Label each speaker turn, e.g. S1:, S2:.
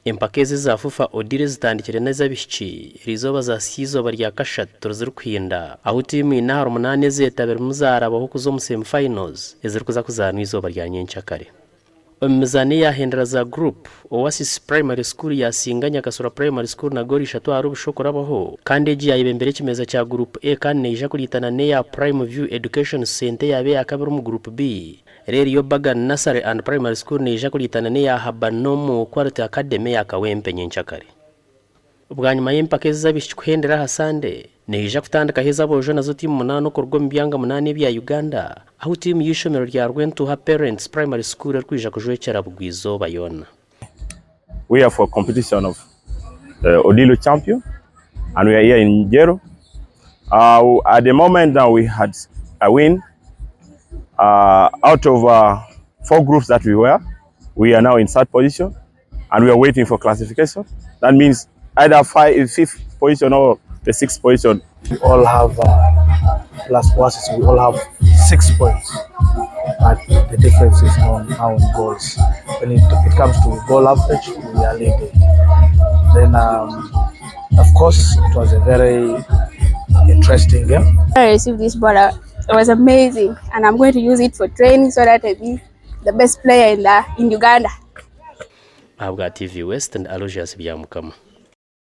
S1: Empaka za fufa Odilo zitandikire neza bishiki rizoba za sizoba rya kashatu zirukhinda aho timu inahara 8 zetabera muzarabaho kuzo mu semi-finals ezirikuza kuzana izoba rya nyencyakare. Omuzani yahindura za group Oasis Primary School yasinganya Kasura Primary School na goli 3 ari ubushokorabaho kandi eji yayibembere kimeza cya group A kandi neja kulitana ne ya Prime View Education Center yabe yakabiri mu group B. Rero Bagan Nursery and Primary School neja kulitana ne ya Habanomo Quality Academy ya Kawempe nyencyakare. Ubwanyuma y'Empaka zabishikhendera hasande neja kutandika heza bojo nazo timu 8 kurwo mbyanga 8 bya Uganda aho timu yishomero rya Rwentuha Parents Primary School kwija kujwekera bugwizo bayona.
S2: We are for competition of Odilo champion and we are here in Njeru. At the moment now we had a win out of 4 groups that we are now in 3rd position and we are waiting for classification. That means either 5th position or the 6th position.
S3: We all have plus Oasis, we all have 6 points, but the difference is on our goals. When it comes to goal average, we are leading. Then of course it was a very interesting game.
S4: I received this ball, it was amazing, and I'm going to use it for training so that I be the best player in Uganda.
S1: Abga TV West and Alojas Biamukama.